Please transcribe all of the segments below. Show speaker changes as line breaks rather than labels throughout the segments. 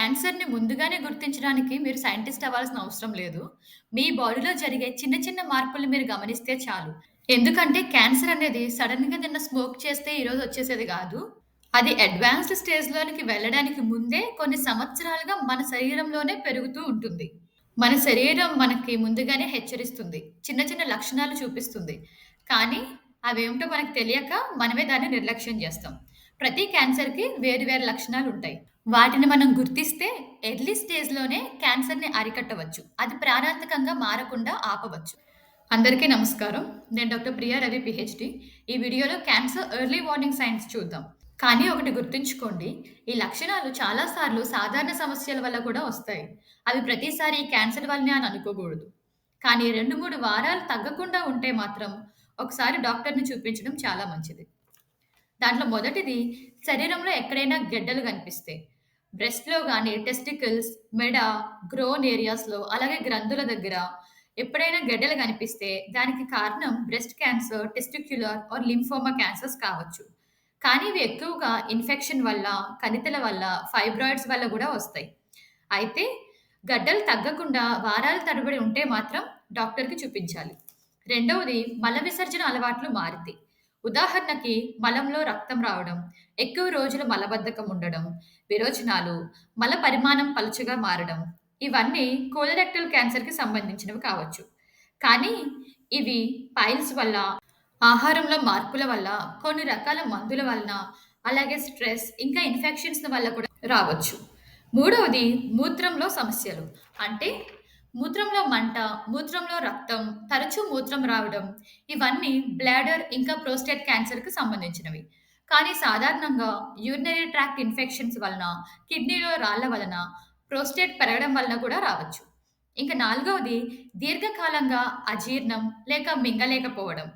క్యాన్సర్‌ని ముందుగానే గుర్తించడానికి మీరు సైంటిస్ట్ అవ్వాల్సిన అవసరం లేదు. మీ బాడీలో జరిగే చిన్న చిన్న మార్పులు మీరు గమనిస్తే చాలు. ఎందుకంటే క్యాన్సర్ అనేది సడెన్‌గా నిన్న స్మోక్ చేస్తే ఈరోజు వచ్చేసేది గాదు. అది అడ్వాన్స్‌డ్ స్టేజ్‌లోనికి వెళ్ళడానికి ముందే కొన్ని సంవత్సరాలుగా మన శరీరంలోనే పెరుగుతూ ఉంటుంది. మన శరీరం మనకి ముందుగానే హెచ్చరిస్తుంది. చిన్న చిన్న లక్షణాలు చూపిస్తుంది. కానీ అవేమిటో మనకు తెలియక మనమే దాన్ని నిర్లక్ష్యం చేస్తాం. ప్రతి క్యాన్సర్‌కి వేరు వేరు లక్షణాలుంటాయి. వాటిని మనం గుర్తిస్తే ఎర్లీ స్టేజ్‌లోనే క్యాన్సర్‌ని అరికట్టవచ్చు. అది ప్రాణాంతకంగా మారకుండా ఆపవచ్చు. అందరికీ నమస్కారం. నేను డాక్టర్ ప్రియా రవి పీహెచ్‌డీ. ఈ వీడియోలో క్యాన్సర్ ఎర్లీ వార్నింగ్ సైన్స్ చూద్దాం. కానీ ఒకటి గుర్తుంచుకోండి. ఈ లక్షణాలు చాలా సార్లు సాధారణ సమస్యల వల్ల కూడా వస్తాయి. అవి ప్రతిసారి క్యాన్సర్ వల్లనే అని అనుకోకూడదు. కానీ 2, 3 వారాలు తగ్గకుండా ఉంటే మాత్రం ఒకసారి డాక్టర్‌ని చూపించడం చాలా మంచిది. దాంట్లో మొదటిది శరీరంలో ఎక్కడైనా గెడ్డలు కనిపిస్తే. బ్రెస్ట్‌లో గాని, టెస్టికల్స్, మెడ, గ్రోన్ ఏరియాస్‌లో అలాగే గ్రంథుల దగ్గర ఎప్పుడైనా గెడ్డలు కనిపిస్తే దానికి కారణం breast cancer, testicular or lymphoma cancers కావచ్చు. కానీ ఇవి ఎక్కువగా ఇన్ఫెక్షన్ వల్ల, కణితుల వల్ల, ఫైబ్రాయిడ్స్ వల్ల గూడా వస్తాయి. అయితే గడ్డలు తగ్గకుండా వారాల తరబడి ఉంటే మాత్రం డాక్టర్‌కి చూపించాలి. రెండవది మల విసర్జన అలవాట్లు మారితే. ఉదాహరణకి మలంలో రక్తం రావడం, ఎక్కువ రోజులు మలబద్ధకం ఉండడం, విరోచనాలు, మల పరిమాణం పలుచగా మారడం ఇవన్నీ కోలోరెక్టల్ క్యాన్సర్‌కి సంబంధించినవి కావచ్చు. కానీ ఇవి పైల్స్ వల్ల, ఆహారంలో మార్పుల వల్ల, కొన్ని రకాల మందుల వలన, అలాగే స్ట్రెస్, ఇంకా ఇన్ఫెక్షన్స్ వల్ల కూడా రావచ్చు. మూడవది మూత్రంలో సమస్యలు. అంటే మూత్రంలో మంట, మూత్రంలో రక్తం, తరచూ మూత్రం రావడం ఇవన్నీ బ్లాడర్ ఇంకా ప్రోస్టేట్ క్యాన్సర్‌కి సంబంధించినవి. కానీ సాధారణంగా యూరినరీ ట్రాక్ట్ ఇన్ఫెక్షన్స్ వలన, కిడ్నీలో రాళ్ళ వలన, ప్రోస్టేట్ పెరగడం వలన కూడా రావచ్చు. ఇంక నాలుగవది దీర్ఘకాలంగా అజీర్ణం లేక మింగలేకపోవడం.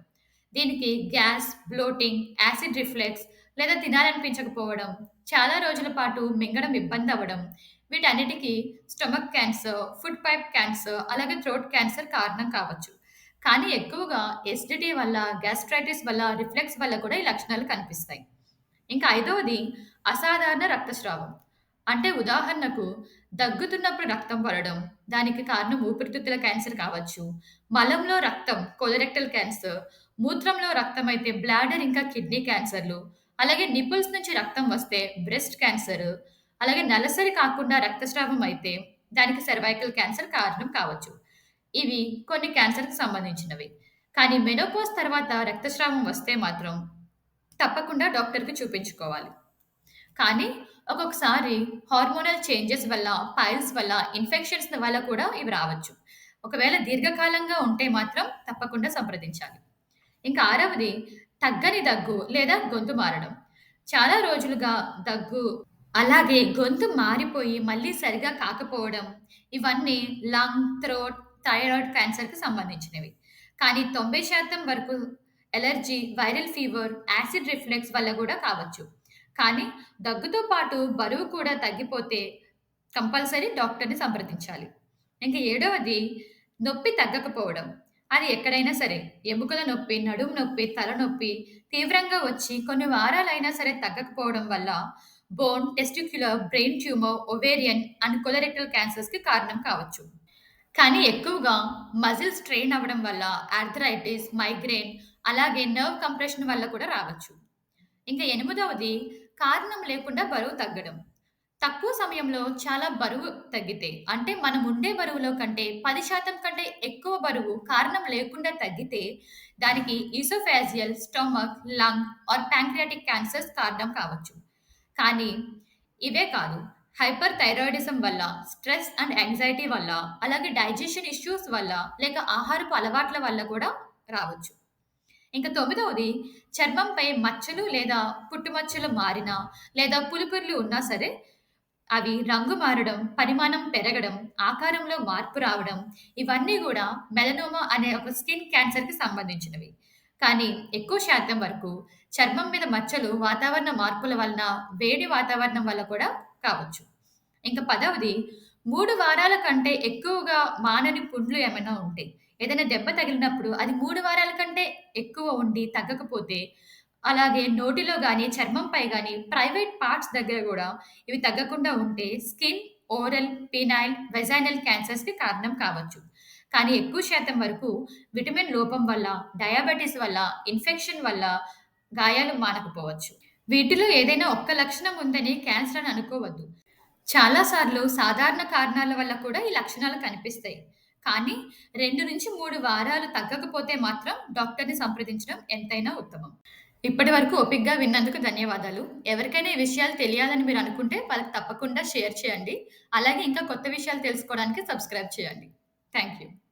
దీనికి గ్యాస్, బ్లోటింగ్, యాసిడ్ రిఫ్లెక్స్ లేదా తినాలనిపించకపోవడం, చాలా రోజుల పాటు మింగడం ఇబ్బందవ్వడం, వీటన్నిటికి stomach cancer, food pipe cancer, అలాగే థ్రోట్ క్యాన్సర్ కారణం కావచ్చు. కానీ ఎక్కువగా ఎసిడిటీ వల్ల, గ్యాస్ట్రైటిస్ వల్ల, రిఫ్లెక్స్ వల్ల కూడా ఈ లక్షణాలు కనిపిస్తాయి. ఇంకా ఐదవది అసాధారణ రక్తస్రావం. అంటే ఉదాహరణకు దగ్గుతున్నప్పుడు రక్తం పడడం, దానికి కారణం ఊపిరితిత్తుల క్యాన్సర్ కావచ్చు. మలంలో రక్తం కొలరెక్టల్ క్యాన్సర్, మూత్రంలో రక్తం అయితే బ్లాడర్ ఇంకా కిడ్నీ క్యాన్సర్‌లు, అలాగే నిపుల్స్ నుంచి రక్తం వస్తే బ్రెస్ట్ క్యాన్సర్, అలాగే నెలసరి కాకుండా రక్తస్రావం అయితే దానికి సర్వైకల్ క్యాన్సర్ కారణం కావచ్చు. ఇవి కొన్ని క్యాన్సర్‌కి సంబంధించినవి. కానీ మెనోపాజ్ తర్వాత రక్తస్రావం వస్తే మాత్రం తప్పకుండా డాక్టర్‌కి చూపించుకోవాలి. కానీ ఒక్కొక్కసారి హార్మోనల్ చేంజెస్ వల్ల, పైల్స్ వల్ల, ఇన్ఫెక్షన్స్ వల్ల కూడా ఇవి రావచ్చు. ఒకవేళ దీర్ఘకాలంగా ఉంటే మాత్రం తప్పకుండా సంప్రదించాలి. ఇంకా ఆరవది తగ్గని దగ్గు లేదా గొంతు మారడం. చాలా రోజులుగా దగ్గు, అలాగే గొంతు మారిపోయి మళ్ళీ సరిగా కాకపోవడం ఇవన్నీ లంగ్, థ్రోట్, థైరాయిడ్ క్యాన్సర్‌కి సంబంధించినవి. కానీ 90% వరకు allergy, viral fever, acid reflex వల్ల గూడా కావచ్చు. కానీ దగ్గుతో పాటు బరువు కూడా తగ్గిపోతే కంపల్సరీ డాక్టర్‌ని సంప్రదించాలి. ఇంక ఏడవది నొప్పి తగ్గకపోవడం. అది ఎక్కడైనా సరే ఎముకల నొప్పి, నడుము నొప్పి, తలనొప్పి తీవ్రంగా వచ్చి కొన్ని వారాలైనా సరే తగ్గకపోవడం వల్ల bone, testicular, brain tumour, ovarian and colorectal క్యాన్సర్స్‌కి కారణం కావచ్చు. కానీ ఎక్కువగా మజిల్ స్ట్రెయిన్ అవ్వడం వల్ల ఆర్థరైటిస్, మైగ్రేన్ అలాగే నర్వ్ కంప్రెషన్ వల్ల కూడా రావచ్చు. ఇంకా ఎనిమిదవది కారణం లేకుండా బరువు తగ్గడం. తక్కువ సమయంలో చాలా బరువు తగ్గితే అంటే మనం ఉండే బరువులో కంటే 10% కంటే ఎక్కువ బరువు కారణం లేకుండా తగ్గితే దానికి oesophageal, stomach, lung or pancreatic cancers కారణం కావచ్చు. కానీ ఇవే కాదు. హైపర్ థైరాయిడిజం వల్ల, స్ట్రెస్ అండ్ యాంగ్జైటీ వల్ల, అలాగే డైజెషన్ ఇష్యూస్ వల్ల, లేక ఆహారపు అలవాట్ల వల్ల కూడా రావచ్చు. ఇంక తొమ్మిదవది చర్మంపై మచ్చలు లేదా పుట్టుమచ్చలు మారినా, లేదా పులుపుర్లు ఉన్నా సరే, అవి రంగు మారడం, పరిమాణం పెరగడం, ఆకారంలో మార్పు రావడం, ఇవన్నీ గూడా మెలనోమా అనే ఒక స్కిన్ క్యాన్సర్‌కి సంబంధించినవి. కానీ ఎక్కువ శాతం వరకు చర్మం మీద మచ్చలు వాతావరణ మార్పుల వలన, వేడి వాతావరణం వల్ల కూడా కావచ్చు. ఇంక పదవది 3 వారాల కంటే ఎక్కువగా మానని పుండ్లు ఏమైనా ఉంటే, ఏదైనా దెబ్బ తగిలినప్పుడు అది 3 వారాల కంటే ఎక్కువ ఉండి తగ్గకపోతే, అలాగే నోటిలో గాని, చర్మంపై గాని, ప్రైవేట్ పార్ట్స్ దగ్గర గూడా ఇవి తగ్గకుండా ఉంటే స్కిన్ ఓరల్, పీనైల్, వెజైనల్ క్యాన్సర్స్‌కి కారణం కావచ్చు. కానీ ఎక్కువ శాతం వరకు విటమిన్ లోపం వల్ల, డయాబెటిస్ వల్ల, ఇన్ఫెక్షన్ వల్ల గాయాలు మానకపోవచ్చు. వీటిలో ఏదైనా ఒక్క లక్షణం ఉందని క్యాన్సర్ అని అనుకోవద్దు. చాలా సార్లు సాధారణ కారణాల వల్ల కూడా ఈ లక్షణాలు కనిపిస్తాయి. కానీ 2-3 వారాలు తగ్గకపోతే మాత్రం డాక్టర్‌ని సంప్రదించడం ఎంతైనా ఉత్తమం. ఇప్పటి వరకు ఓపికగా విన్నందుకు ధన్యవాదాలు. ఎవరికైనా ఈ విషయాలు తెలియాలని మీరు అనుకుంటే వాళ్ళకి తప్పకుండా షేర్ చేయండి. అలాగే ఇంకా కొత్త విషయాలు తెలుసుకోవడానికి సబ్స్క్రైబ్ చేయండి. Thank you.